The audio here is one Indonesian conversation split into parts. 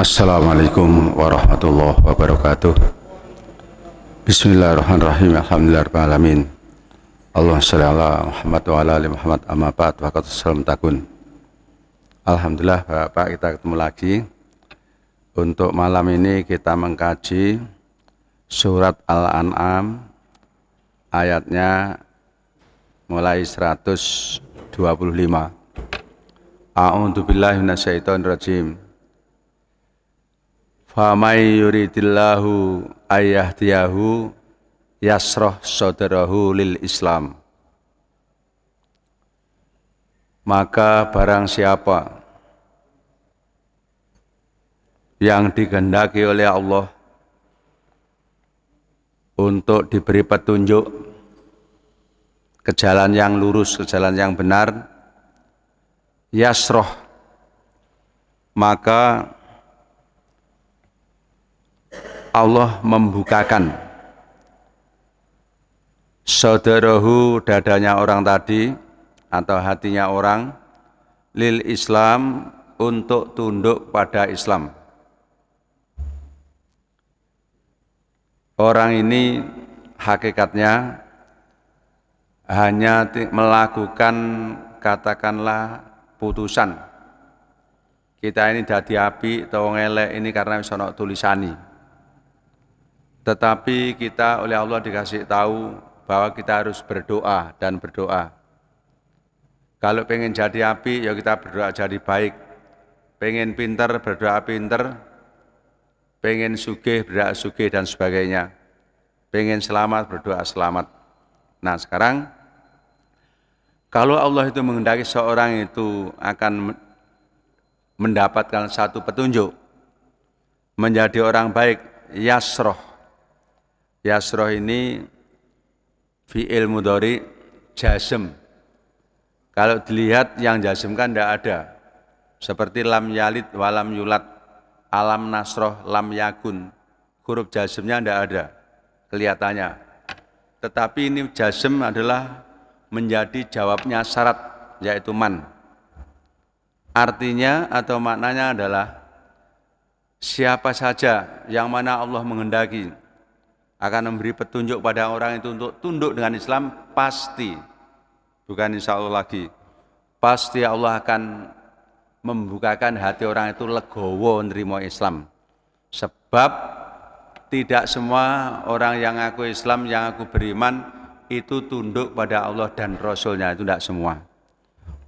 Assalamualaikum warahmatullahi wabarakatuh. Bismillahirrahmanirrahim. Alhamdulillahirrahmanirrahim. Allahumma sholli ala Muhammad wa ala ali Muhammad amma ba'd. Waqat salam takun. Alhamdulillah Bapak, kita ketemu lagi. Untuk malam ini kita mengkaji surat Al-An'am, ayatnya mulai 125. A'udzu billahi minasyaitonir rajim. Famay yuridillahu ayyahdiyahu yasroh sadrahu lil Islam. Maka barang siapa yang dikehendaki oleh Allah untuk diberi petunjuk ke jalan yang lurus, ke jalan yang benar, yasroh, maka Allah membukakan saudarahu, dadanya orang tadi atau hatinya orang, lil Islam, untuk tunduk pada Islam. Orang ini hakikatnya hanya melakukan, katakanlah, putusan. Kita ini dadi api atau ngelek ini karena wis ana tulisani. Tetapi kita oleh Allah dikasih tahu bahwa kita harus berdoa dan berdoa. Kalau pengen jadi api, ya kita berdoa jadi baik. Pengen pinter, berdoa pinter. Pengen sugih, berdoa sugih dan sebagainya. Pengen selamat, berdoa selamat. Nah sekarang, kalau Allah itu menghendaki seorang itu akan mendapatkan satu petunjuk, menjadi orang baik, yasroh. Yasroh ini fi'il mudhari jazm. Kalau dilihat yang jazm kan tidak ada. Seperti lam yalid walam yulat, alam nasroh lam yakun. Huruf jazmnya tidak ada kelihatannya. Tetapi ini jazm adalah menjadi jawabnya syarat, yaitu man. Artinya atau maknanya adalah siapa saja yang mana Allah menghendaki akan memberi petunjuk pada orang itu untuk tunduk dengan Islam, pasti, bukan insya Allah lagi, pasti Allah akan membukakan hati orang itu legowo nerima Islam. Sebab tidak semua orang yang ngaku Islam, yang ngaku beriman itu tunduk pada Allah dan Rasulnya, itu tidak semua.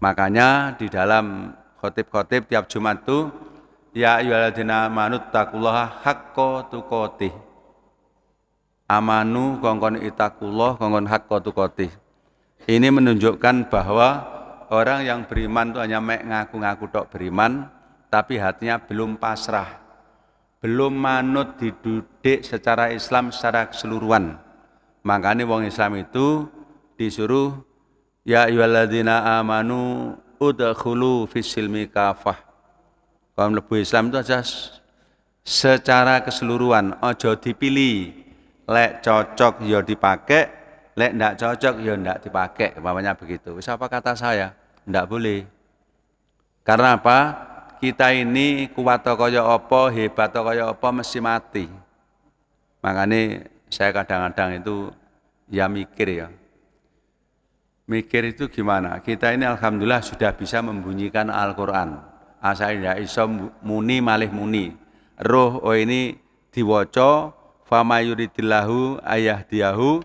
Makanya di dalam khotib-khotib tiap Jumat itu, ya ayyuhalladzina amanu taqullaha haqqa tuqatih. Amanu kongkon itakullah kongkon haqqa tuqatih. Ini menunjukkan bahwa orang yang beriman itu hanya ngaku-ngaku tok beriman, tapi hatinya belum pasrah, belum manut dididik secara Islam secara keseluruhan. Makanya wong Islam itu disuruh ya ayyuhalladzina amanu udkhulu fis-silmi kafah. Kalau mlebu Islam itu aja secara keseluruhan, ojo dipilih. Lek cocok ya dipakai, lek ndak cocok ya ndak dipakai, umpamanya begitu. Wis apa kata saya? Ndak boleh. Karena apa? Kita ini kuat kaya apa, hebat kaya apa, mesti mati. Makanya saya kadang-kadang itu ya mikir ya. Mikir itu gimana? Kita ini alhamdulillah sudah bisa membunyikan Al-Qur'an. Asal ndak iso muni malih muni. Roh ini diwaca fama yuridillahu ayyahdiyahu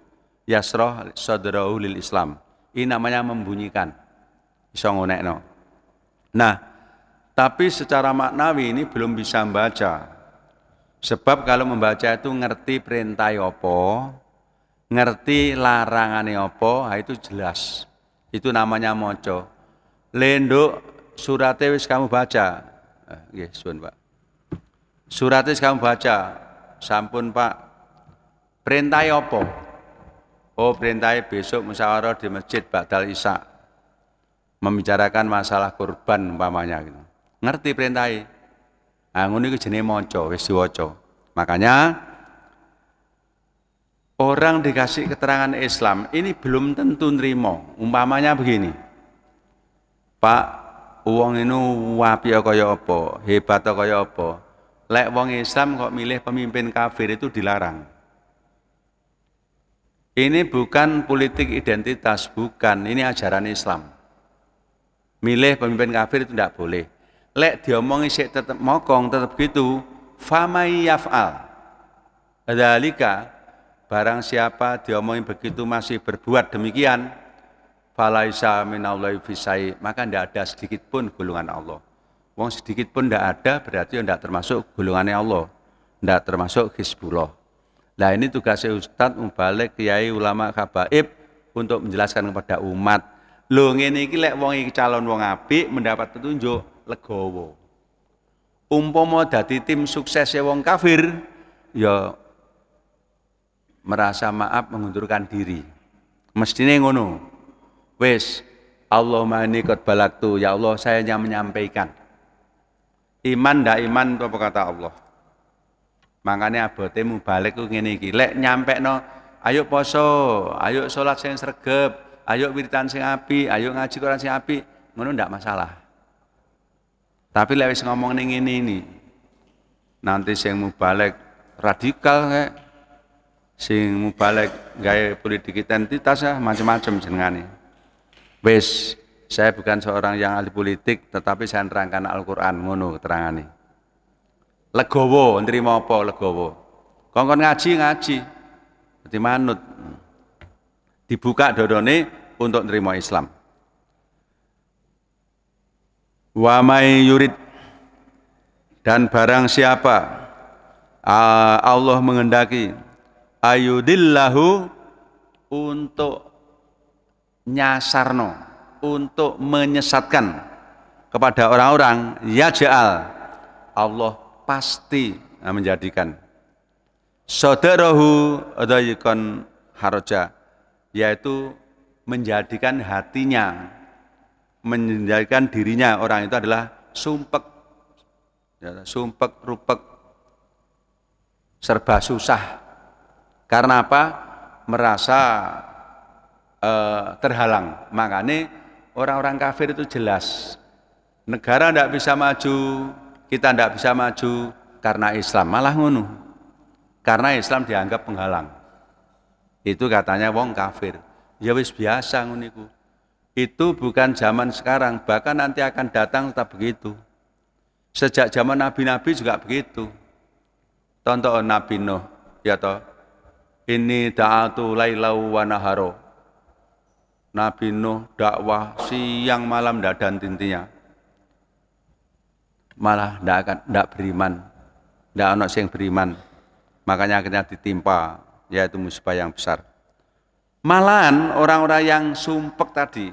yasroh sadrahu lil Islam. Ini namanya membunyikan. Iso ngonekno. Nah, tapi secara maknawi ini belum bisa membaca. Sebab kalau membaca itu ngerti perintah apa, ngerti larangane apa, itu jelas. Itu namanya maca. Lenduk surate wis kamu baca. Nggih, suwun Pak. Surate wis kamu baca. Sampun Pak, perintah apa? Oh, perintah besok musyawarah di masjid ba'dal isya, membicarakan masalah kurban umpamanya gitu. Ngerti perintah? Ah ngono iku jenenge maca, wis diwaca. Makanya orang dikasih keterangan Islam ini belum tentu nerima. Umpamanya begini. Pak, wong ini wapi kaya apa, hebat kaya apa. Lek wong Islam kok milih pemimpin kafir itu dilarang. Ini bukan politik identitas, bukan. Ini ajaran Islam. Milih pemimpin kafir itu tidak boleh. Lek diomongi sik tetap mokong, tetap gitu. Famai yaf'al. Dzalika, barang siapa diomongi begitu masih berbuat demikian, falaisa minallahi fisai, maka tidak ada sedikit pun golongan Allah. Wong sedikit pun tidak ada, berarti tidak termasuk golongannya Allah, tidak termasuk Hizbullah. Nah ini tugasnya Ustadz Mubalik, Kiai, Ulama, Habaib untuk menjelaskan kepada umat. Lho ngene iki lek wong iki calon wong apik mendapat petunjuk, legowo. Umpama dadi tim suksesnya wong kafir, ya merasa maaf mengundurkan diri. Mestine ngono. Wis, Allahumma inni qad balagtu, ya Allah saya hanya menyampaikan. Iman ndak iman apa kata Allah. Makanya abote Mubalik ku ngene iki, lek nyampekno ayo poso, ayo salat sing sregep, ayo wiritan sing apik, ayo ngaji Quran sing apik, ngono ndak masalah. Tapi lek wis ngomong ning ngene ini, nanti sing Mubalik radikal kayak sing Mubalik gawe politik identitas macam-macam jenengane. Wis, saya bukan seorang yang ahli politik, tetapi saya nerangkan Al-Quran, ngono keterangane. Legowo, nrimo apa legowo? Kongkon ngaji, dadi manut. Dibuka dodone untuk nerima Islam. Wa may yurid, dan barang siapa Allah menghendaki ayudillahu, untuk nyasarno, untuk menyesatkan kepada orang-orang, yaj'al, Allah pasti menjadikan sadarahu adayikon haraja, yaitu menjadikan hatinya, menjadikan dirinya orang itu adalah sumpek, sumpek rupek, serba susah. Karena apa? Merasa terhalang. Makanya orang-orang kafir itu jelas, negara tidak bisa maju, kita tidak bisa maju karena Islam, malah ngono. Karena Islam dianggap penghalang. Itu katanya wong kafir. Ya wis biasa ngono iku. Itu bukan zaman sekarang, bahkan nanti akan datang tetap begitu. Sejak zaman nabi-nabi juga begitu. Contoh Nabi Nuh, ya toh. Ini da'atu lailau wa naharo. Nabi Nuh dakwah siang malam tidak ada henti-hentinya. Malah tidak beriman, tidak ada yang beriman. Makanya akhirnya ditimpa, yaitu musibah yang besar. Malahan orang-orang yang sumpek tadi,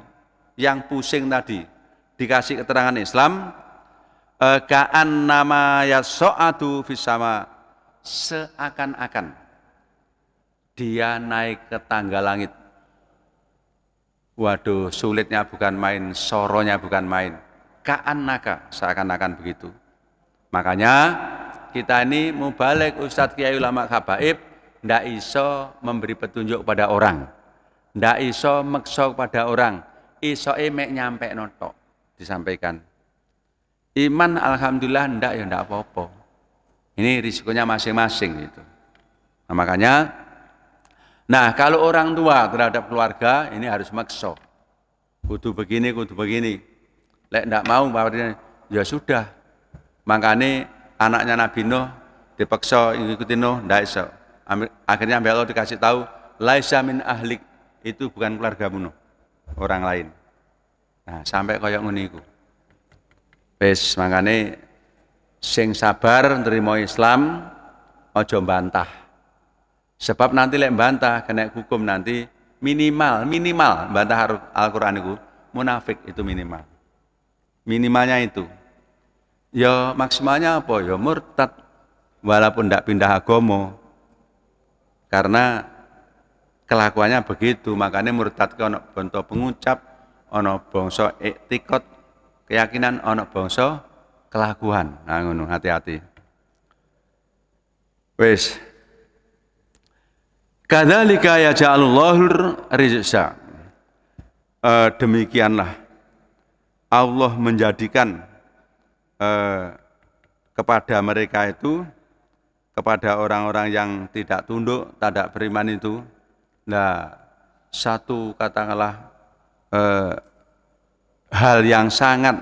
yang pusing tadi, dikasih keterangan Islam, ka'an nama yaso'adu fisama, seakan-akan dia naik ke tangga langit. Waduh, sulitnya bukan main, soronya bukan main. Ka'annaka, seakan-akan begitu. Makanya kita ini Mubalik, Ustadz Kiai Ulama Habaib, ndak iso memberi petunjuk pada orang, ndak iso meksa pada orang, iso mek nyampe notok disampaikan. Iman alhamdulillah ndak ya ndak apa-apa. Ini risikonya masing-masing gitu. Nah, makanya, nah kalau orang tua terhadap keluarga ini harus makso. Kudu begini, kudu begini. Lek ndak mau, ya sudah. Makanya anaknya Nabi Nuh dipaksa ngikutin Nuh, ndak iso. Akhirnya Allah dikasih tahu, laisa min ahlik, itu bukan keluargamu Nuh, orang lain. Nah sampai koyok ngono iku. Wis makanya sing sabar nerima Islam, ojo bantah. Sebab nanti lek bantah kena hukum nanti minimal bantah Al-Qur'an itu munafik, itu minimal. Minimalnya itu. Ya maksimalnya apa? Ya murtad walaupun tidak pindah agama. Karena kelakuannya begitu, makanya murtad ke ono bangsa pengucap, ono bangsa iktikad, keyakinan, ono bangsa kelakuan. Nah ngono, hati-hati. Wis. Kadzalika yaj'alullahur rizqa. Demikianlah Allah menjadikan kepada mereka itu, kepada orang-orang yang tidak tunduk, tidak beriman itu, nah satu katakanlah hal yang sangat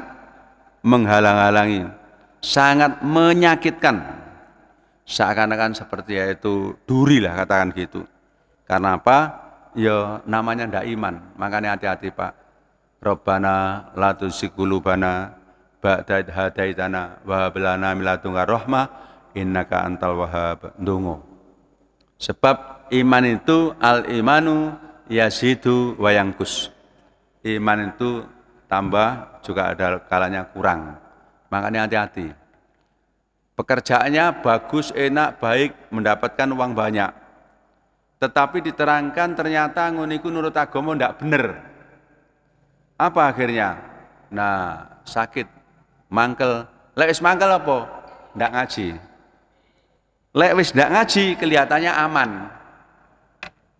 menghalang-halangi, sangat menyakitkan, seakan-akan seperti yaitu duri lah katakan gitu. Karena apa? Ya namanya ndak iman, makanya hati-hati Pak. Rabbana la tuzigh qulubana ba'da idh hadaitana wa hab lana min ladunka rahmah innaka antal wahhab. Ndonga. Sebab iman itu al-imanu yazidu wa yanqus. Iman itu tambah juga ada kalanya kurang. Makanya hati-hati. Pekerjaannya bagus, enak, baik, mendapatkan uang banyak. Tetapi diterangkan ternyata nguniku nurut agama ndak bener. Apa akhirnya? Nah, sakit, mangkel. Lek wis mangkel apa? Ndak ngaji. Lek wis ndak ngaji kelihatannya aman.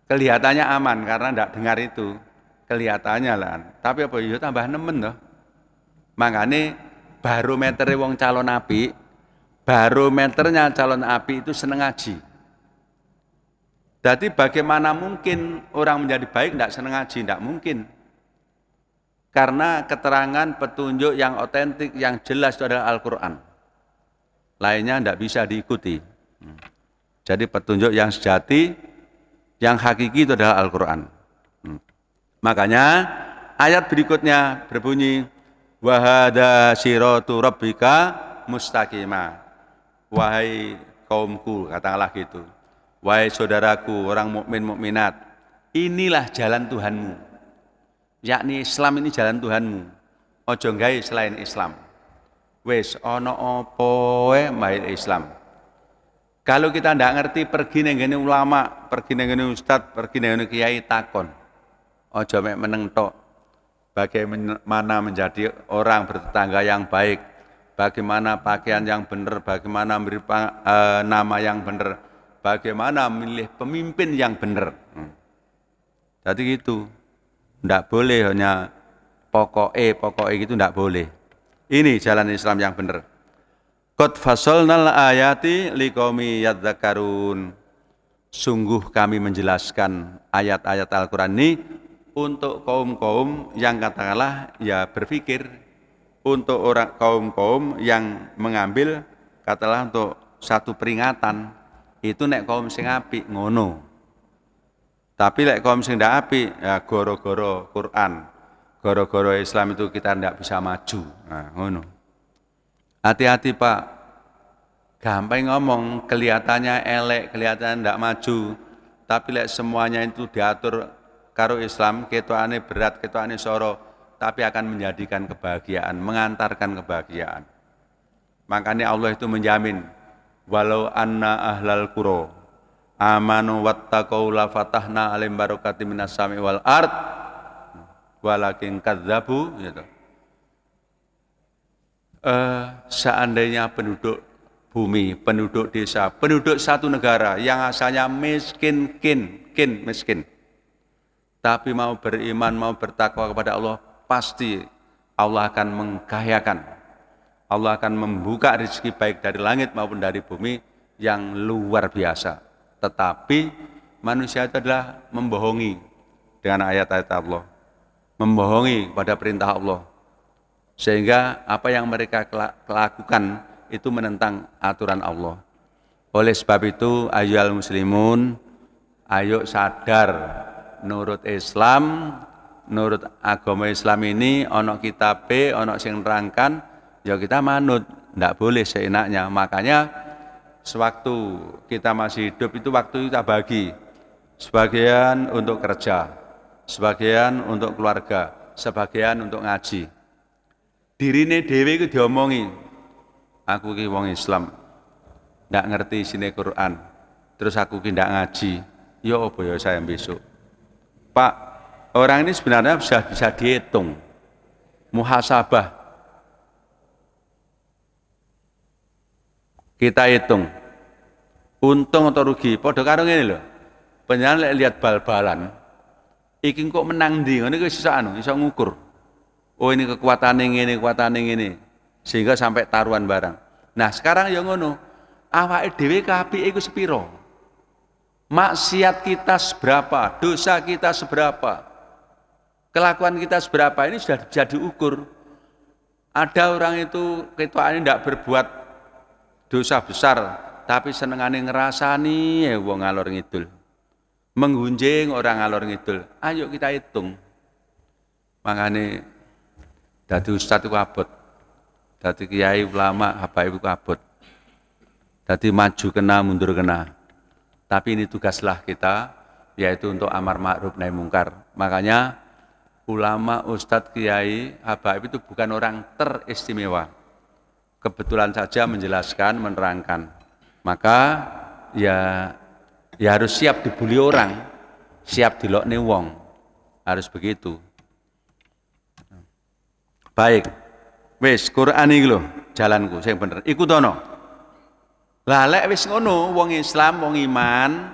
Kelihatannya aman karena ndak dengar itu. Kelihatannya lah. Tapi apa ya tambah nemen toh. Makanya barometer wong calon api, barometernya calon api itu seneng ngaji. Jadi bagaimana mungkin orang menjadi baik tidak senang ngaji? Tidak mungkin. Karena keterangan petunjuk yang otentik, yang jelas itu adalah Al-Quran. Lainnya tidak bisa diikuti. Jadi petunjuk yang sejati, yang hakiki itu adalah Al-Quran. Makanya ayat berikutnya berbunyi, wahada siratu rabbika mustaqimah. Wahai kaumku, katakanlah gitu. Wahai saudaraku, orang mukmin mukminat, inilah jalan Tuhanmu. Yakni Islam ini jalan Tuhanmu. Ojo gawe selain Islam. Wes ono apa wae mail Islam. Kalau kita ndak ngerti pergi nang ngene ulama, pergi nang ngene ustaz, pergi nang ngene kiai takon. Ojo mek meneng tok. Bagaimana menjadi orang bertetangga yang baik, bagaimana pakaian yang benar, bagaimana memberi nama yang benar, bagaimana memilih pemimpin yang benar. Jadi gitu. Tidak boleh hanya pokoknya gitu, tidak boleh. Ini jalan Islam yang benar. Qad fasalnal ayati liqaumi yadzakarun. Sungguh kami menjelaskan ayat-ayat Al-Quran ini untuk kaum-kaum yang katakanlah ya berpikir, untuk orang kaum-kaum yang mengambil katakanlah untuk satu peringatan. Itu nek kaum sing apik ngono. Tapi nek kaum sing ndak apik ya goro-goro Quran, goro-goro Islam itu kita ndak bisa maju. Nah, ngono. Hati-hati Pak. Gampang ngomong kelihatannya elek, kelihatannya ndak maju. Tapi lek semuanya itu diatur karo Islam, ketokane berat, ketokane soro, tapi akan menjadikan kebahagiaan, mengantarkan kebahagiaan. Makanya Allah itu menjamin walau anna ahlal qura amanu wattaqau la fatahna alim barakati minas sami wal ard walakin kadzabu gitu. Seandainya penduduk bumi, penduduk desa, penduduk satu negara yang asalnya miskin, miskin, tapi mau beriman, mau bertakwa kepada Allah, pasti Allah akan mengkayakan. Allah akan membuka rezeki baik dari langit maupun dari bumi yang luar biasa. Tetapi manusia itu adalah membohongi dengan ayat-ayat Allah, membohongi pada perintah Allah, sehingga apa yang mereka lakukan itu menentang aturan Allah. Oleh sebab itu, ayyuhal muslimun, ayo sadar, nurut Islam, nurut agama Islam ini ono kitabe, ono sing nerangkan, ya kita manut, ndak boleh seenaknya. Makanya sewaktu kita masih hidup itu waktu kita bagi, sebagian untuk kerja, sebagian untuk keluarga, sebagian untuk ngaji. Dirine dhewe iku diomongi, aku ki wong Islam, ndak ngerti isine Quran, terus aku ki ndak ngaji, ya apa ya saya besok. Pak, orang ini sebenarnya bisa dihitung, muhasabah. Kita hitung untung atau rugi. Padha karo ngene lho. Panjenengan lihat bal-balan, iki kok menang ndi? Ngene iki iso ngukur. Oh ini kekuatane ngene, sehingga sampai taruhan barang. Nah, sekarang ya ngono. Awake dhewe kaapike iku sepiro? Maksiat kita seberapa? Dosa kita seberapa? Kelakuan kita seberapa? Ini sudah bisa diukur. Ada orang itu ketokane ndak berbuat dosa besar, tapi senengane ngerasani wong ngalor ngidul. Menggunjing orang ngalor ngidul. Ayo kita hitung. Makane dadi ustaz itu abot. Dadi kiai ulama habaib itu abot. Dadi maju kena mundur kena. Tapi ini tugaslah kita, yaitu untuk amar ma'ruf nahi mungkar. Makanya ulama, ustadz, kiai, habaib itu bukan orang teristimewa. Kebetulan saja menjelaskan, menerangkan. Maka ya harus siap dibully orang, siap dilokne wong. Harus begitu. Baik. Wis Quran iki lho jalanku sing bener. Iku tono. Lah lek wis ngono wong Islam, wong iman,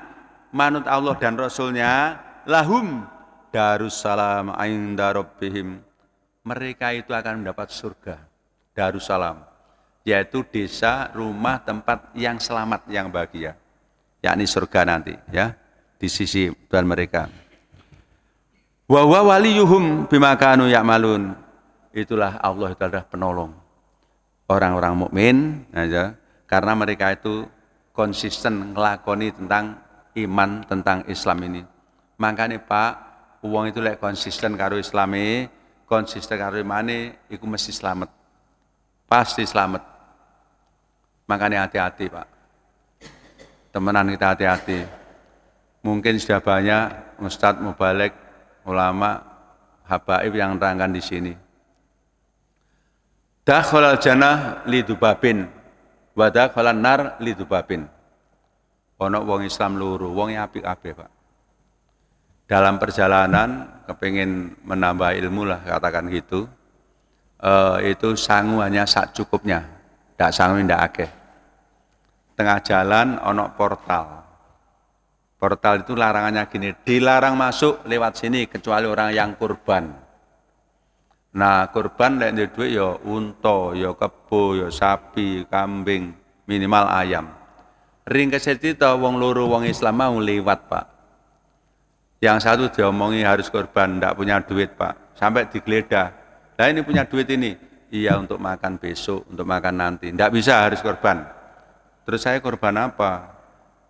manut Allah dan Rasulnya, lahum darussalam inda rabbihim. Mereka itu akan mendapat surga. Darussalam, yaitu desa, rumah, tempat yang selamat, yang bahagia. Yakni surga nanti, ya, di sisi Tuhan mereka. Wa huwa waliyuhum bima kanu ya'malun. Itulah Allah, itu adalah penolong orang-orang mukmin, ya, karena mereka itu konsisten ngelakoni tentang iman, tentang Islam ini. Makanya Pak, uang itu lek konsisten karo Islami, konsisten karo imane, itu mesti selamat. Pasti selamat. Makanya hati-hati Pak. Temenan kita hati-hati. Mungkin sudah banyak ustadz, mubalek, ulama, habaib yang nerangkan di sini. Dakhalal jannah lidubabin wa dakhalan nar lidubabin. Ono wong Islam loro, wong apik kabeh, Pak. Dalam perjalanan kepingin menambah ilmu lah, katakan gitu. Itu sangu hanya sak cukupnya. Ndak sangu ndak akeh. Tengah jalan ono portal. Portal itu larangannya gini, dilarang masuk lewat sini kecuali orang yang kurban. Nah, kurban lek ndek dhuwit ya unta, ya kebo, ya sapi, kambing, minimal ayam. Ring kesetita wong loro wong Islam mau lewat, Pak. Yang satu diomongi harus kurban, ndak punya duit, Pak. Sampai digeledah. Nah, ini punya duit ini. Iya, untuk makan besok, untuk makan nanti. Ndak bisa, harus kurban. Terus saya kurban apa?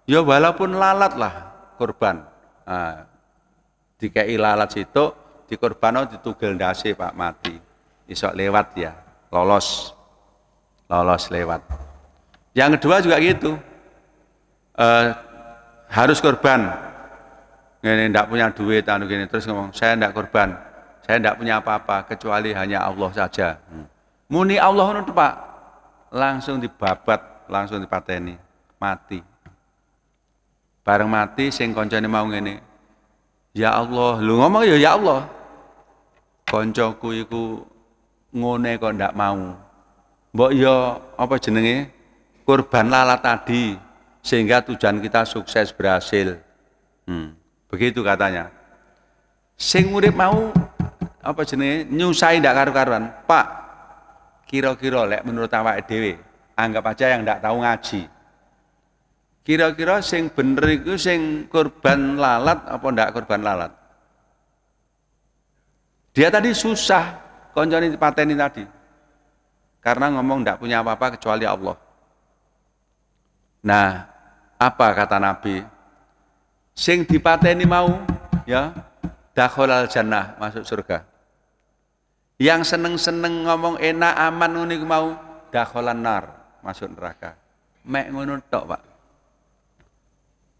Ya walaupun lalat lah kurban. Nah, dikei lalat situ, dikurbano ditugel ndase Pak, mati. Isok lewat ya, lolos lewat. Yang kedua juga gitu, harus kurban. Ini ndak punya duit, gini terus ngomong, saya ndak kurban, saya ndak punya apa-apa kecuali hanya Allah saja. Muni Allah itu Pak, langsung dibabat, langsung dipateni, mati. Bareng mati, sing koncone mau ngene, ya Allah, lu ngomong ya Allah. Koncoku iku ngone kok ndak mau. Mbok ya apa jenenge? Kurban lalat tadi sehingga tujuan kita sukses berhasil. Begitu katanya. Sing urip mau apa jenenge? Nyusai ndak karu-karuan. Pak, kira-kira lek menurut awake dhewe, anggap aja yang ndak tahu ngaji. Kira-kira sing bener iku sing kurban lalat apa ndak kurban lalat? Dia tadi susah, koncone dipateni tadi. Karena ngomong ndak punya apa-apa kecuali Allah. Nah, apa kata Nabi? Sing dipateni mau, ya, dakhalal jannah, masuk surga. Yang seneng-seneng ngomong enak aman ngono iku mau, dakhalan nar, masuk neraka. Mek ngono tok, Pak.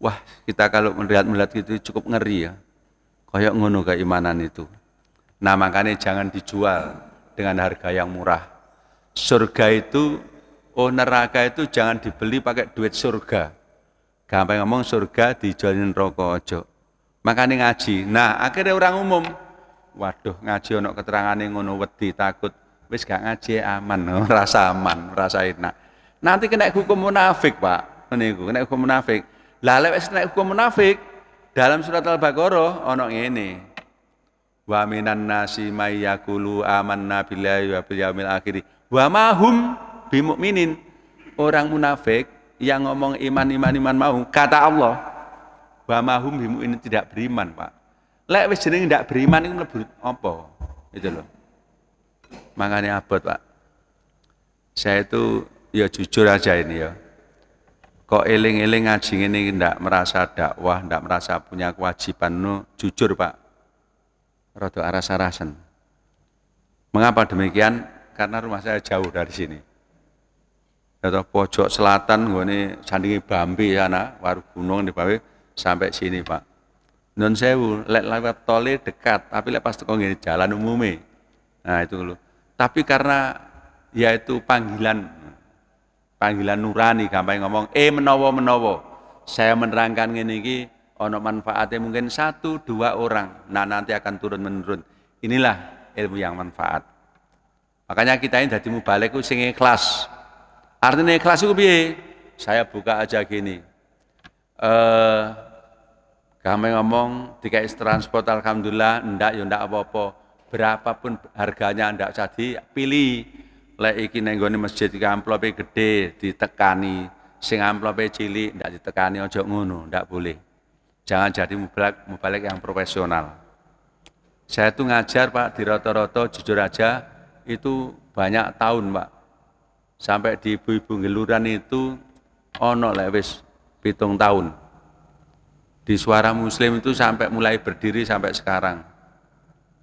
Wah, kita kalau melihat itu cukup ngeri ya. Kayak ngono keimanan itu. Nah, makanya jangan dijual dengan harga yang murah. Surga itu, neraka itu jangan dibeli pakai duit surga. Gampang ngomong surga dijualin rokok ojo. Makanya ngaji. Nah, akhirnya orang umum, waduh ngaji ono keterangane ngono wedi takut. Wis gak ngaji aman, rasa aman, rasa enak. Nanti kena hukum munafik, Pak. Niku kena hukum munafik. Lah lek wis kena hukum munafik, dalam surat Al-Baqarah ono ngene. Wa minan nasi may yaqulu amanna billahi wa bil yaumil akhir wa ma hum bimumin. orang munafik yang ngomong iman mau, kata Allah, wa mahum bimu'minin tidak beriman, Pak. Lek wis jenenge ndak beriman iku mlebu apa? Itu loh. Makanya abot, Pak. Saya itu ya jujur aja ini ya. Kok eling-eling ngaji ini ndak merasa dakwah, ndak merasa punya kewajiban, no, jujur Pak. Rada aras-arasan. Mengapa demikian? Karena rumah saya jauh dari sini. Atau pojok selatan, ini sandingi Bambi sana, Waru Gunung di Bambi sampai sini Pak. Non sewu, lewat tole dekat, tapi pas tekan gini jalan umumnya. Nah itu loh. Tapi karena yaitu panggilan nurani, gampang ngomong, menawa. Saya menerangkan ini ono manfaatnya mungkin 1-2 orang. Nah nanti akan turun-menurun. Inilah ilmu yang manfaat. Makanya kita ini dari mubalik itu sing ikhlas. Artinya ikhlas itu piye? Saya buka aja gini. Kami ngomong dikai transport alhamdulillah ndak ya ndak apa-apa. Berapapun harganya ndak jadi pilih. Lek iki ning nggone masjid iki amplope gede ditekani, sing amplope cilik ndak ditekani, aja ngono, ndak boleh. Jangan jadi mubalik yang profesional. Saya tuh ngajar Pak di Roto-Roto jujur aja itu banyak tahun Pak. Sampai di ibu-ibu ngeluran itu ono lek wis 7 tahun. Di Suara Muslim itu sampai mulai berdiri sampai sekarang.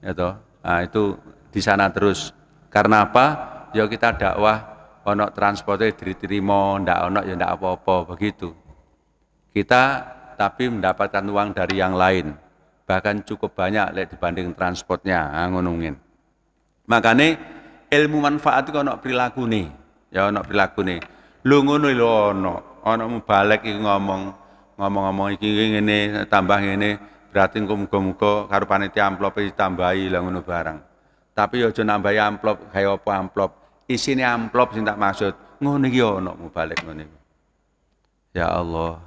Ya toh. Nah, itu di sana terus. Karena apa? Ya kita dakwah ono transportnya diterima, ndak ono ya ndak apa-apa begitu. Kita tapi mendapatkan uang dari yang lain. Bahkan cukup banyak lek dibanding transportnya, ngonongin. Makanya ilmu manfaat itu ono perilaku nih. Ya ono perilaku nih. Lu ngono lho ono mubalik iki ngomong iki ngene tambah ngene berarti muga-muga karo panitia amplop ditambahi lah ngono barang. Tapi aja nambahi amplop kaya apa amplop. Isine amplop sing tak maksud. Ngono iki ono mubalik ngene. Ya Allah.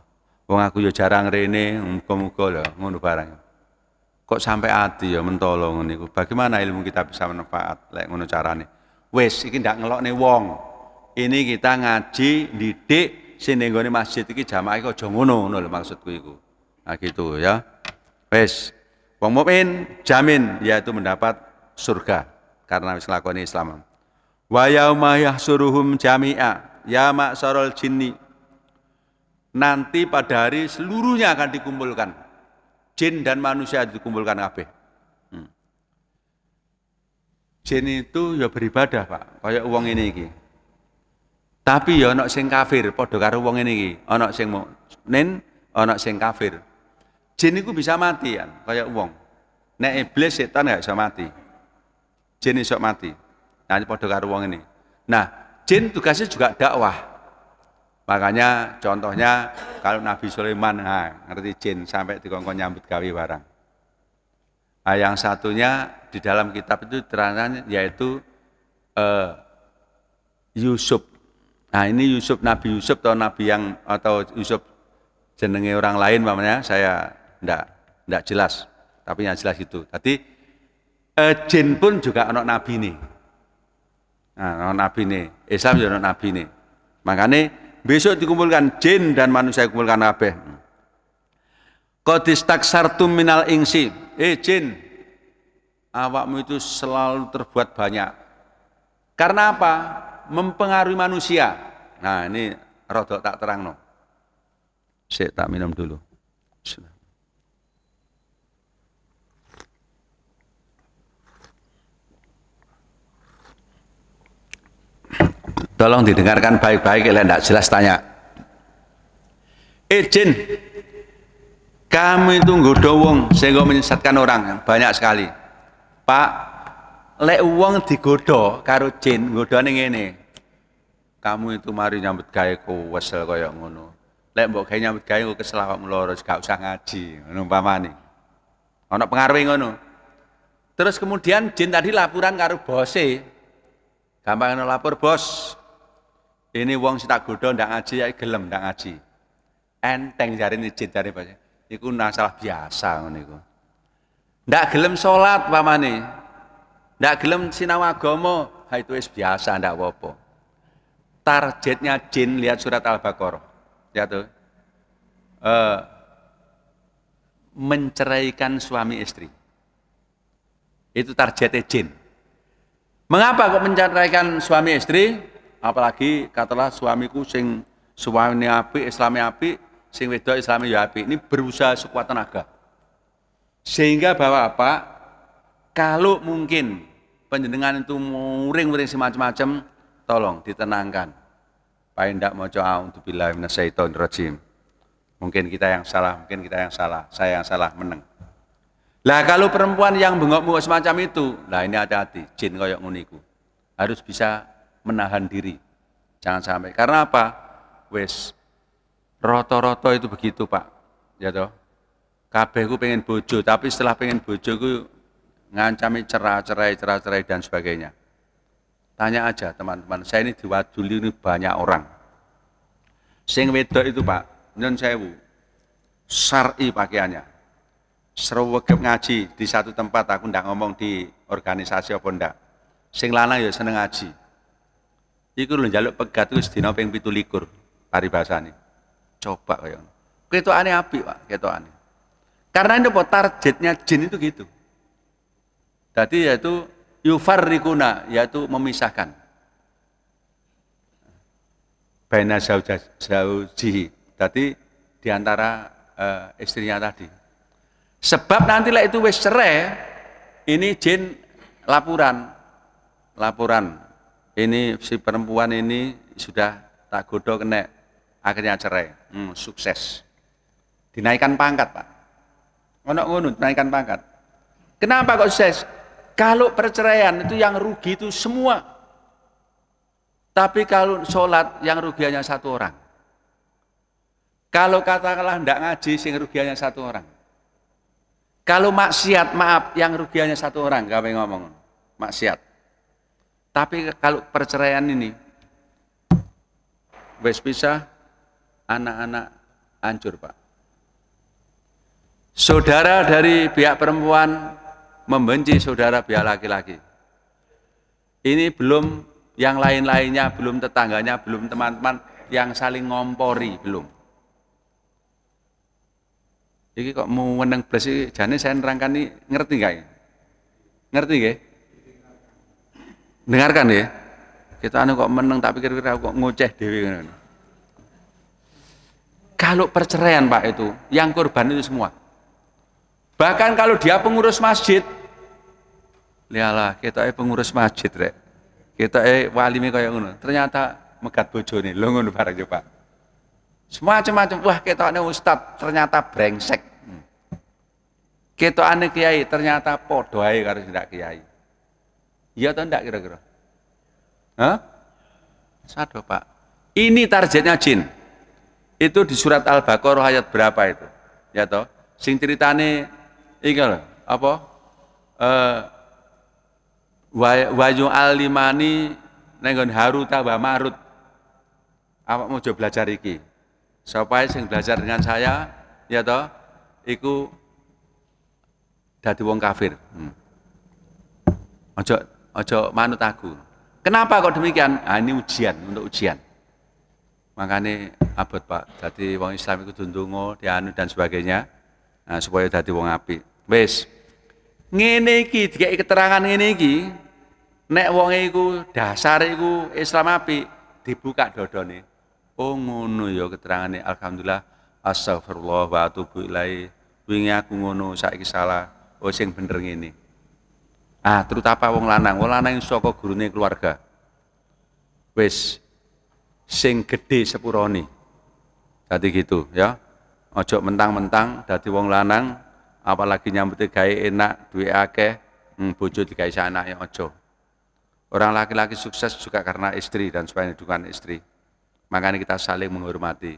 Wong aku ya jarang rene muga-muga lho ngono barang. Kok sampai ati ya mentolo ngono niku. Bagaimana ilmu kita bisa manfaat lek ngono carane. Wis iki ndak ngelokne wong. Ini kita ngaji didik sing ning nggone masjid iki jamaah iki aja ngono lho maksudku iku. Nah gitu ya. Wis wong mukmin jamin yaitu mendapat surga karena wis nglakoni Islam. Wa yauma yahsuruhum jami'a ya ma'syarul jinni. Nanti pada hari seluruhnya akan dikumpulkan. Jin dan manusia dikumpulkan kabeh. Jin itu ya beribadah, Pak, kaya wong ini iki. Tapi ya ana sing kafir padha karo wong ini iki. Ana sing mukmin, ana sing kafir. Jin itu bisa mati kan, kaya wong. Nek iblis setan enggak bisa mati. Jin iso mati. Nah, ini padha karo wong ini. Nah, jin tugasnya juga dakwah. Makanya contohnya kalau Nabi Sulaiman, ngerti jin sampai dikongkon nyambut gawe barang. Nah, yang satunya di dalam kitab itu terangkan yaitu Yusuf. Nah ini Yusuf, Nabi Yusuf atau Yusuf jenenge orang lain namanya saya enggak jelas. Tapi yang jelas itu. Tadi jin pun juga anak nabi nih. Nah, anak nabi nih. Islam juga anak nabi nih. Makanya besok dikumpulkan jin dan manusia dikumpulkan kabeh. Qad istaksartum minal insi. Jin, awakmu itu selalu terbuat banyak. Karena apa? Mempengaruhi manusia. Nah, ini rodok tak terangno. Sik tak minum dulu. Tolong didengarkan baik-baik, kalau tidak jelas tanya. Jin, kamu itu nggoda wong sehingga menyesatkan orang banyak sekali. Pak, lek wong digoda karo jin, nggodane ngene. Kamu itu mari nyambut gawe wesel kaya ngono. Lek mbok gawe nyambut gawe kok kesel awakmu lara, gak usah ngaji, ngono umpamane. Ana pengaruhe ngono. Terus kemudian jin tadi laporan karo bose. Gampang lapor, bos. Ini wong sing tak godha ndak ngaji ya gelem ndak ngaji. Enteng jarine jin jare bos. Iku masalah biasa ngono iku. Ndak gelem salat pamane. Ndak gelem sinau agama, ha itu wis biasa ndak apa-apa. targetnya jin, lihat surat Al-Baqarah. Ya tuh. Menceraikan suami istri. Itu targetnya jin. Mengapa kok menceraikan suami istri? Apalagi katalah suamiku sing suami api, Islami api, sing wedok Islami ya api. Ini berusaha sekuat tenaga. Sehingga bahwa apa? Kalau mungkin penjenengan itu muring-muring semacam-macam, tolong ditenangkan. Paling tidak mau a'udzubillahi minasyaitonirrajim. Mungkin kita yang salah, mungkin kita yang salah, saya yang salah meneng. Lah kalau perempuan yang bengok-bengok semacam itu, lah ini hati-hati, jin koyok nguniku. Harus bisa menahan diri. Jangan sampai. Karena apa? Wes roto-roto itu begitu, Pak. Ya toh. Kabeh ku pengen bojo, tapi setelah pengen bojo ku ngancami cerai dan sebagainya. Tanya aja teman-teman, saya ini diwaduli ini banyak orang. Sing wedok itu, Pak, nyun sewu. Syar'i pakaiannya. Srewegep ngaji di satu tempat, aku ndak ngomong di organisasi apa ndak. Sing lanang ya seneng ngaji. Iku lho njaluk pegat wis dina ping 17 paribasane. Coba kaya ngono. Ketokane apik, Pak, ketokane. Karena ini apa targetnya jin itu gitu. Jadi yaitu yufarriquna, yaitu memisahkan. Baina zauji. Jadi di antara istrinya tadi. Sebab nanti lah itu wis cerai, ini jin laporan. Ini si perempuan ini sudah tak godho kena akhirnya cerai. Sukses. Dinaikkan pangkat, Pak. Ngono dinaikkan pangkat. Kenapa kok sukses? Kalau perceraian itu yang rugi itu semua. Tapi kalau sholat yang rugi hanya satu orang. Kalau katakanlah tidak ngaji sing rugi hanya satu orang. Kalau maksiat, maaf, yang rugi hanya satu orang, gawe ngomong, maksiat. Tapi kalau perceraian ini, wes pisah, anak-anak hancur, Pak. Saudara dari pihak perempuan membenci saudara pihak laki-laki. Ini belum yang lain-lainnya, belum tetangganya, belum teman-teman yang saling ngompori, belum. Iki kok mau menang belas iki jane saya nerangkan ini ngerti nggak? Ngerti nggak? Dengarkan ya. Kita anu kok menang tapi kira-kira kok ngoceh dewi. Kalau perceraian, Pak, itu yang korban itu semua. Bahkan kalau dia pengurus masjid, lihatlah kita pengurus masjid rek. Kita walime kayak ngono. Ternyata megat bojone. Lho ngono barang yo, Pak. Semacam-macam, wah ketokane ustad ternyata brengsek. Ketokane kiai ternyata padha ae karo ndak kiai. Iya atau ndak kira-kira? Hah? Sado, Pak. Ini targetnya jin. Itu di surat Al-Baqarah ayat berapa itu? Ya toh? Sing ceritane iki lho, apa? Wayu alimani nenggon Harut wa Marut. Awak mau coba belajar iki. Supaya sing belajar dengan saya, ya toh, iku dadi wong kafir. Ojo manut aku. Kenapa kok demikian? Ini ujian, untuk ujian. Makanya abot, Pak. Jadi wong Islam itu ndonga, dianu dan sebagainya. Nah, supaya dadi wong apik. Wis. Ngene iki dikeki keterangan ngene iki, nek wong iku dasare iku Islam apik, dibuka dodone. Oh ngono ya keterangane, alhamdulillah, astagfirullah wa atubu ilaihi. Wingi aku ngono, saiki salah. Oh sing bener ngene. Terutama wong lanang saka gurune keluarga. Wis sing gedhe sepurane. Dadi gitu ya. Ojo mentang-mentang dadi wong lanang apalagi nyambut gawe enak, duwe akeh, bojo digawe anake ojo. Orang laki-laki sukses juga karena istri dan supaya dukungan istri. Makanya kita saling menghormati.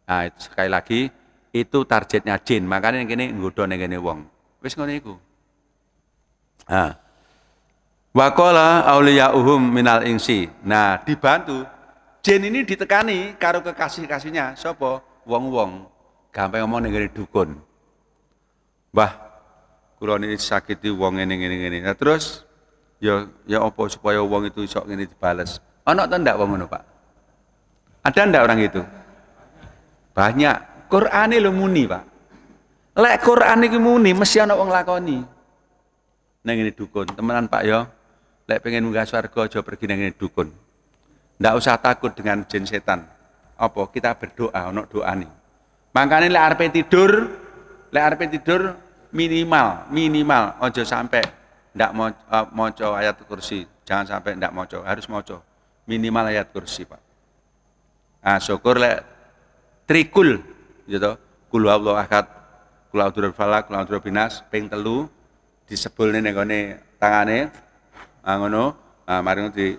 Itu sekali lagi itu targetnya jin. Makanya yang kini nggodho ning kene wong. Wis ngono iku. Wa qala auliyauhum minal insi. Nah, dibantu jin ini ditekani karo kekasih-kasihnya. Sapa? Wong-wong. Gampang ngomong ning dukun. Mbah, kula niki sakiti wong ngene. Nah, terus ya apa supaya wong itu iso ngene dibales. Ana ta ndak wong ngono, Pak? Ada ndak orang itu? Banyak. Qur'ane lho muni, Pak. Lek Qur'an iki muni mesti ana wong lakoni. Nang ngene dukun, temenan Pak ya. Lek pengen munggah swarga aja pergi nang ngene dukun. Ndak usah takut dengan jin setan. Apa? Kita berdoa ana doane. Makane lek arepe tidur minimal aja sampai ndak maca ayat kursi. Jangan sampai ndak maca, harus maca. Minimal ayat kursi, Pak. Ah, syukur lek trikul gitu. Qul huwallahu ahad, qul a'udzu falaq, qul a'udzu binas ping 3 disebulne ning gone tangane. Ah ngono, mari di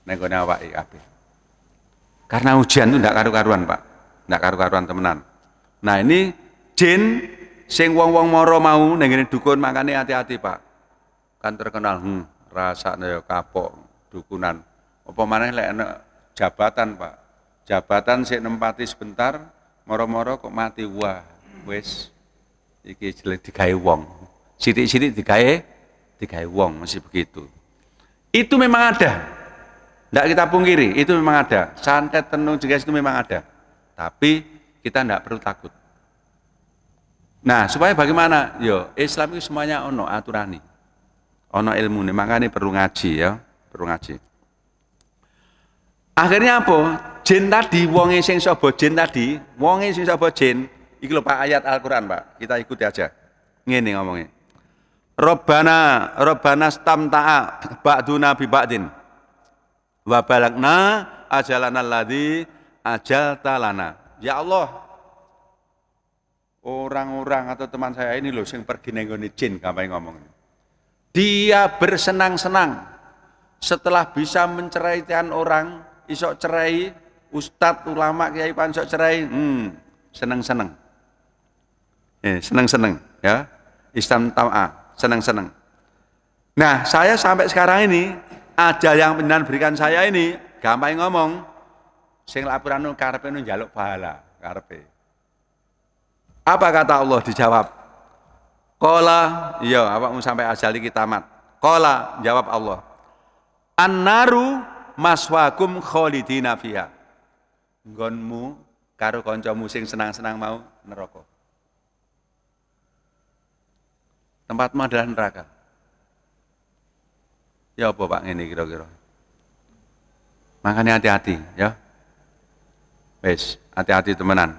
ning gone awake kabeh. Karena ujian itu ndak karu-karuan, Pak. Ndak karu-karuan temenan. Nah, ini jin sing wong-wong mara mau ning ngene dukun, makane hati-hati, Pak. Kan terkenal rasane ya kapok dukunan. Apa maneh lek ana jabatan, Pak. Jabatan sik nempati sebentar, moro-moro kok mati. Wah, wis iki jelek digawe wong. Sithik-sithik digawe wong, mesti begitu. Itu memang ada. Ndak kita pungkiri, itu memang ada. Santet tenung jegas itu memang ada. Tapi kita ndak perlu takut. Nah, supaya bagaimana? Yo, Islam itu semuanya ono aturani. Ono ilmune, makanya perlu ngaji ya, perlu ngaji. Akhirnya apa? Jin tadi, wonge sing sapa jin tadi, wonge sing sapa jin, iki lho Pak ayat Al-Qur'an, Pak. Kita ikuti aja. Ngene ngomongnya. Rabbana stamta'a ba'duna bi ba'din. Wa balagna ajalana alladzi ajalta lana. Ya Allah, orang-orang atau teman saya ini loh sing pergi nang jin, gampang ngomong. Dia bersenang-senang setelah bisa menceraikan orang, isok cerai, ustadz, ulama, kiai pansok cerai, seneng-seneng. Seneng-seneng ya. Islam ta'a, seneng-seneng. Nah, saya sampai sekarang ini ajal yang benar berikan saya ini, gampang ngomong, sing laporan karepe njaluk pahala, karepe. Apa kata Allah dijawab? Qala, iya awakmu sampai ajal iki tamat. Qala, jawab Allah. An-naru maswakum khalidina fiha. Nggonmu karo kancamu sing senang-senang mau neraka. Tempatmu adalah neraka. Ya apa Pak ngene kira-kira? Makanya hati-hati ya. Wes, hati-hati temenan.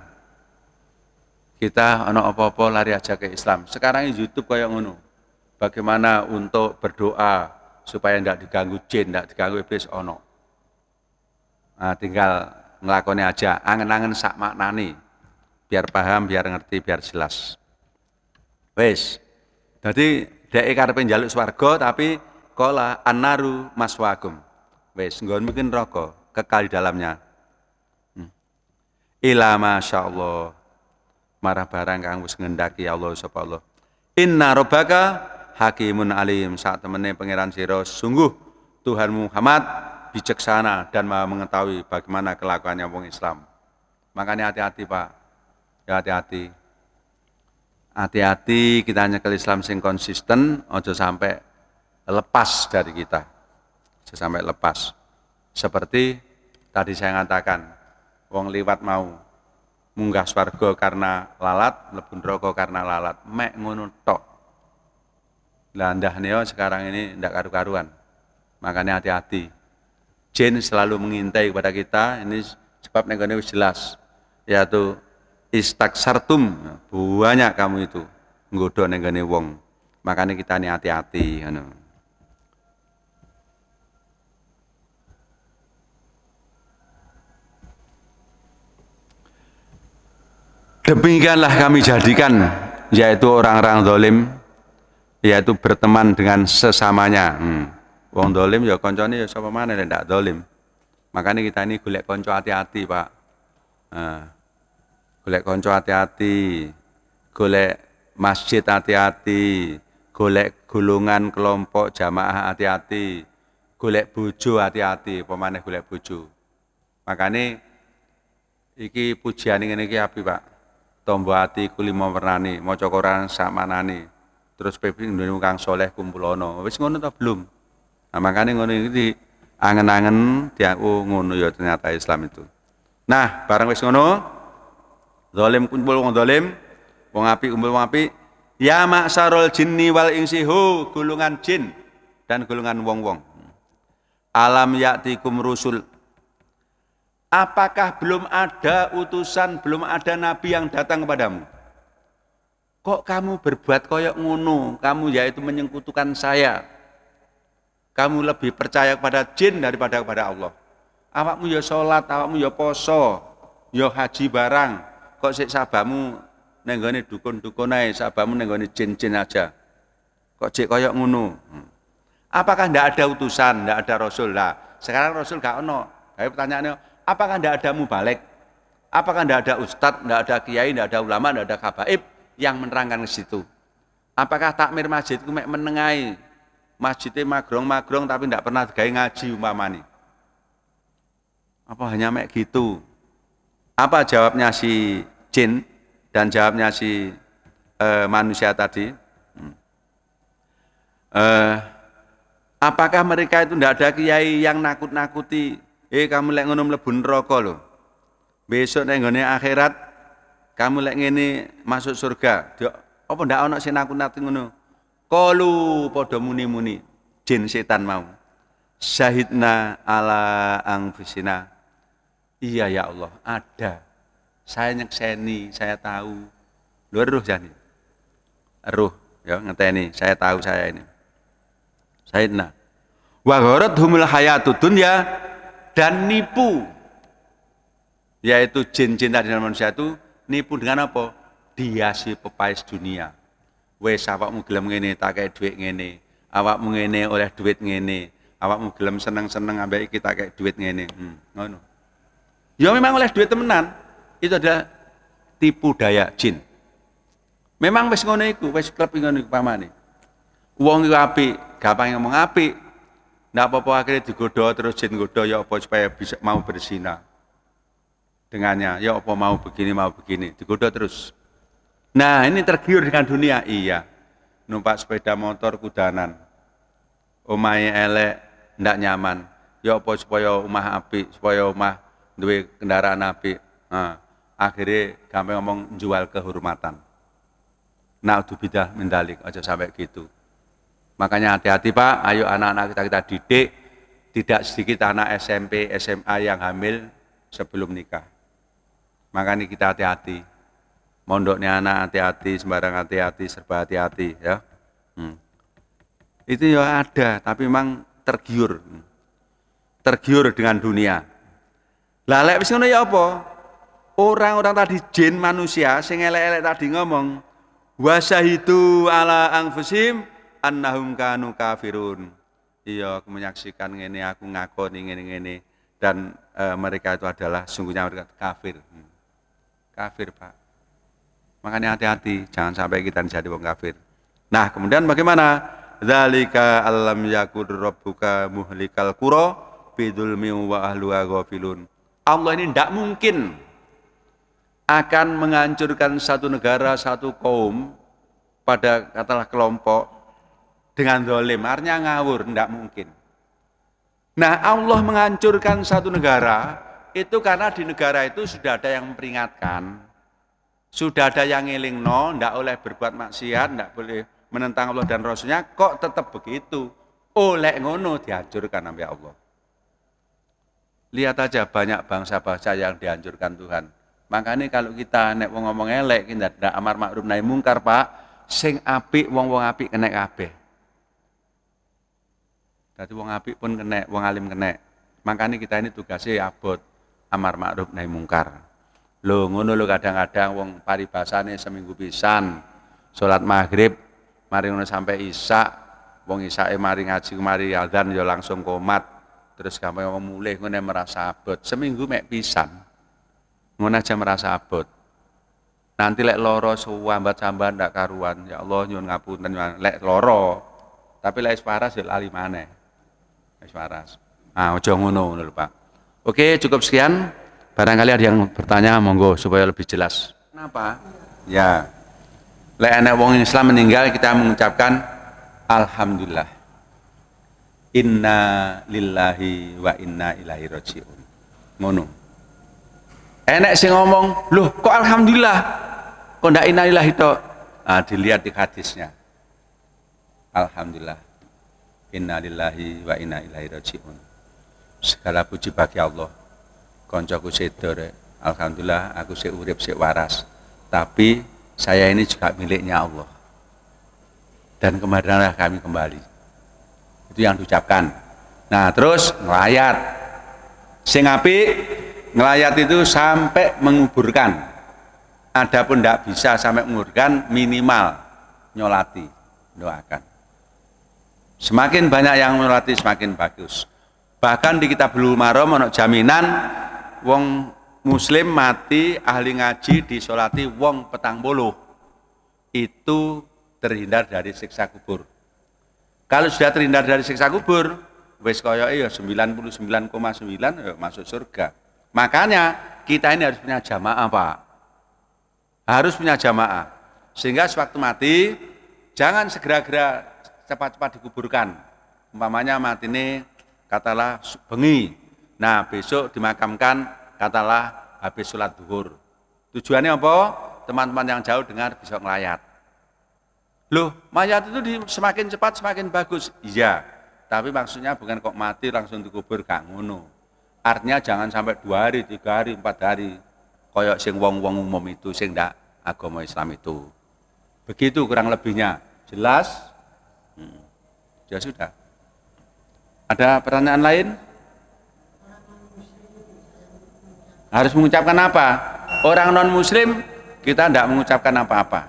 Kita ono apa-apa lari aja ke Islam. Sekarang ini YouTube kayak ngono. Bagaimana untuk berdoa supaya tidak diganggu jin, tidak diganggu iblis ono. Nah, tinggal ngelakoni aja, angen-angen sak maknani. Biar paham, biar ngerti, biar jelas. Wes. Jadi dhek karepe njaluk swarga tapi qala annaru maswakum. Wes, nggon mungkin neraka, kekal di dalamnya. Ila masyaallah. Marah barang kang wis ngendaki Allah sapa Allah. Inna rabbaka hakimun alim. Saat temene pangeran sira sungguh Tuhan Muhammad bijaksana dan maha mengetahui bagaimana kelakuannya wong Islam. Makanya hati-hati Pak. Ya hati-hati. Hati-hati kita nyekel Islam sing konsisten, aja sampai lepas dari kita. Aja sampai lepas. Seperti tadi saya katakan, wong liwat mau munggah swarga karena lalat, mlebu neraka karena lalat, mek ngono tok. Lah ndahne sekarang ini ndak karu-karuan. Makanya hati-hati. Jin selalu mengintai kepada kita, ini sebab negane wis jelas, yaitu istaksartum, banyak kamu itu nggodho negane wong. Makanya kita ini hati-hati ngono. Demikianlah kami jadikan, yaitu orang-orang zalim, yaitu berteman dengan sesamanya. Wong zalim ya koncone ya sapa maneh nek ndak zalim. Makanya kita ini golek kanca hati-hati, Pak. Golek kanca hati-hati, golek masjid hati-hati, golek golongan kelompok jamaah hati-hati, golek bojo hati-hati, apa maneh golek bojo. Makanya iki pujian ngene iki apik, Pak. Tombo ati ku lima wernane, maca Quran sak manane. Terus peping duwe kang saleh kumpulono. Wis ngono ta belum? Nah, makane ngono iki Angen-angen dia ngono ya ternyata Islam itu. Nah, barang wis ngono, zalim kumpul wong zalim, wong apik kumpul wong apik. Ya ma'syarul jinni wal insi hu, golongan jin dan golongan wong-wong. Alam ya'tikum rusul. Apakah belum ada utusan, belum ada nabi yang datang kepadamu? Kok kamu berbuat koyok ngono? Kamu yaitu menyekutukan saya. Kamu lebih percaya kepada jin daripada kepada Allah. Awakmu ya sholat, awakmu ya poso, ya haji barang. Kok sik sabamu nenggone dukun-dukun ae, sabamu nenggone jin-jin aja. Kok cek koyok ngono? Apakah tidak ada utusan, tidak ada rasul? Lah, sekarang rasul gak ono. Tapi pertanyaannya, apakah tidak ada mubalik? Apakah tidak ada ustadz, tidak ada kiai, tidak ada ulama, tidak ada habaib yang menerangkan ke situ? Apakah takmir masjid itu menengahi? Masjidnya magrong-magrong tapi tidak pernah gawe ngaji umpamani. Apa hanya mek gitu? Apa jawabnya si jin dan jawabnya si manusia tadi? Apakah mereka itu tidak ada kiai yang nakut-nakuti? Kamu lek ngono mlebu neraka lho. Besok nek nggone akhirat kamu lek ngene masuk surga. Apa ndak ana sing nakut-nakuti ngono? Qalu padha muni-muni jin setan mau. Syahidna ala anfusina. Iya ya Allah, ada. Saya nyekseni, saya tahu. Lho roh jane. Roh ya ngeteni, saya tahu saya ini. Syahidna. Wa gharathumul hayatud dunya dan nipu. Yaitu jin-jin tadi dan manusia itu nipu dengan apa? Diasi pepais dunia. Wes awakmu gelem ngene tak kei dhuwit ngene. Awakmu ngene oleh dhuwit ngene. Awakmu gelem seneng-seneng ambek iki tak kei dhuwit ngene. Ngono. Ya memang oleh dhuwit temenan. Itu adalah tipu daya jin. Memang wis ngono iku, wis klep ngono iku pamane. Wong iku apik, gampang ngomong apik. Ndak apa-apa akhirnya digoda terus jin goda ya apa supaya bisa mau berzina. Dengannya, ya apa mau begini, digoda terus. Nah ini tergiur dengan dunia, iya. Numpak sepeda motor kudanan, omahe elek, ndak nyaman. Ya apa supaya omah apik, supaya omah duwe kendaraan apik. Nah, akhirnya gampang ngomong jual kehormatan. Na'udzubillah min dzalik, aja sampai gitu. Makanya hati-hati Pak, ayo anak-anak kita didik, tidak sedikit anak SMP, SMA yang hamil sebelum nikah. Makanya kita hati-hati. Mondoknya anak hati-hati, sembarang hati-hati, serba hati-hati ya. Itu ya ada, tapi memang tergiur. Tergiur dengan dunia. Lah lek wis ngono ya apa? Orang-orang tadi jin manusia sing elek-elek tadi ngomong wasahidu ala anfusim annahum kanu kafirun. Iya, aku menyaksikan ngene, aku ngakoni ngene-ngene dan mereka itu adalah sungguhnya mereka kafir. Kafir, Pak. Makanya hati-hati, jangan sampai kita jadi wong kafir. Nah, kemudian bagaimana? Dzalika alam yakur rabbuka muhlikal qura bidzulmi wa ahluha ghafilun. Allah ini tidak mungkin akan menghancurkan satu negara, satu kaum pada katalah kelompok dengan zalim, artinya ngawur, tidak mungkin. Nah, Allah menghancurkan satu negara itu karena di negara itu sudah ada yang memperingatkan. Sudah ada yang ngelingno, tidak boleh berbuat maksiat, tidak boleh menentang Allah dan Rasulnya, kok tetap begitu. Oleh ngono dihancurkan oleh Allah. Lihat aja banyak bangsa-bangsa yang dihancurkan Tuhan. Makanya kalau kita nek wong ngomong elek, kita tidak amar ma'ruf nahi mungkar Pak, sing apik wong-wong apik kena kabeh. Dadi wong apik pun kena, wong alim kena. Makanya kita ini tugasnya abot amar ma'ruf nahi mungkar. Lho ngono lho kadang-kadang wong paribasane seminggu pisan salat maghrib mari ngono sampai isya wong isyae mari ngaji mari adzan ya langsung komat terus gampang wong mulih ngene merasa abot seminggu mek pisan ngono aja merasa abot nanti lek loro suwambat-sambat ndak karuan ya Allah nyuwun ngapunten lek loro tapi lek wis waras ya lali maneh wis waras aja ngono lho Pak. Oke cukup sekian. Barangkali ada yang bertanya, monggo supaya lebih jelas. Kenapa? Ya, lek anak wong Islam meninggal kita mengucapkan Alhamdulillah. Inna lillahi wa inna ilaihi rajiun. Ngono. Enek sing ngomong, "Loh, kok alhamdulillah? Kok ndak inna lillahi tok?" Nah, dilihat di hadisnya. Alhamdulillah. Inna lillahi wa inna ilaihi rajiun. Segala puji bagi Allah. Koncoku sedo rek. Alhamdulillah aku sik urip sik waras. Tapi saya ini juga miliknya Allah. Dan kemarilah kami kembali. Itu yang diucapkan. Nah, terus ngelayat. Sing apik ngelayat itu sampai menguburkan. Adapun tidak bisa sampai menguburkan, minimal nyolati, doakan. Semakin banyak yang nyolati semakin bagus. Bahkan di Kitabul Maram ono jaminan wong muslim mati ahli ngaji disolati wong 40 itu terhindar dari siksa kubur. Kalau sudah terhindar dari siksa kubur, wis koyoke ya 99,9 ya masuk surga. Makanya kita ini harus punya jamaah, Pak. Harus punya jamaah. Sehingga sewaktu mati jangan segera-gera cepat-cepat dikuburkan. Umpamanya mati ini katalah bengi. Nah, besok dimakamkan katalah habis sholat zuhur. Tujuannya apa? Teman-teman yang jauh dengar bisa ngelayat. Loh, mayat itu semakin cepat semakin bagus. Iya, tapi maksudnya bukan kok mati langsung dikubur, gak ngono. Artinya jangan sampai 2 hari, 3 hari, 4 hari. Koyok sing wong-wong umum itu, sing ndak agama Islam itu. Begitu kurang lebihnya. Jelas? Ya sudah. Ada pertanyaan lain? Harus mengucapkan apa? Orang non muslim kita tidak mengucapkan apa-apa.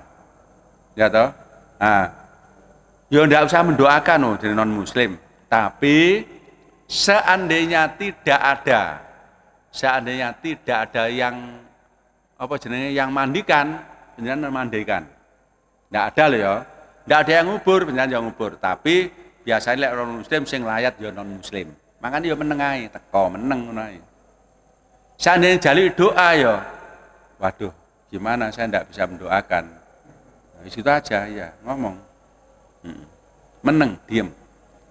Ya toh? Nah, ya tidak usah mendoakan dari non muslim. Tapi seandainya tidak ada yang apa jenenge yang mandikan, beneran memandikan. Tidak ada loh ya. Tidak ada yang ngubur, beneran yang ngubur. Tapi biasanya orang muslim sing layat ya non muslim. Makanya ya menengai, teko meneng ngono ae. Seandainya jali doa ya, waduh, gimana saya tidak bisa mendoakan. Nah, itu aja ya, ngomong. Meneng, diem.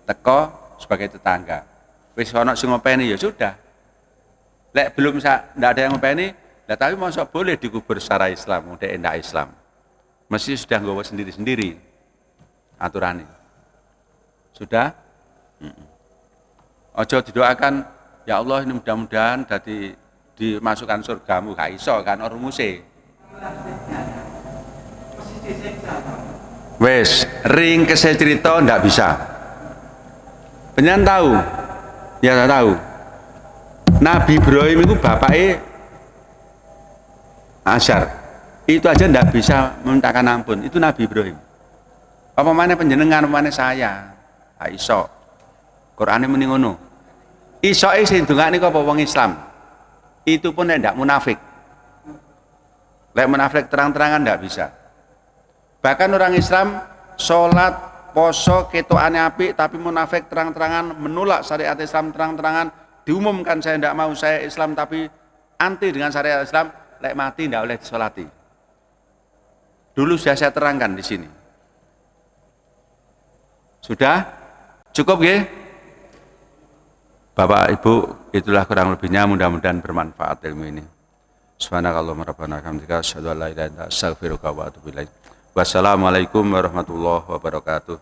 Teko sebagai tetangga. Wis ana sing ngopeni ya sudah. Lek belum tidak ada yang ngopeni, lah tapi masa boleh dikubur secara Islam, udah enggak Islam. Mesti sudah nggawa sendiri-sendiri aturannya. Sudah? Ojo didoakan, ya Allah ini mudah-mudahan dimasukkan surgamu, gak iso kan orang muse. Wes, ring kesel cerita ndak bisa. Penyan tahu? Ya tak tahu. Nabi Ibrahim itu bapaknya Azar. Itu aja ndak bisa memintakan ampun. Itu Nabi Ibrahim. Apa mana penjenengan, apa mana saya? Gak iso. Qur'ane muni ngono. Isoke sing ndongakne kok wong Islam. Itu pun tidak munafik. Lek munafik terang-terangan tidak bisa. Bahkan orang Islam sholat, poso, ketokane apik, tapi munafik terang-terangan menolak syariat Islam terang-terangan, diumumkan saya tidak mau, saya Islam tapi anti dengan syariat Islam, lek mati tidak boleh disolati. Dulu sudah saya terangkan di sini. Sudah? Cukup ya? Bapak Ibu, itulah kurang lebihnya, mudah-mudahan bermanfaat ilmu ini. Subhanakallahumma rabbana hamdika asyhadu an la ilaha illa anta astaghfiruka wa atubu ilaik. Wassalamualaikum warahmatullahi wabarakatuh.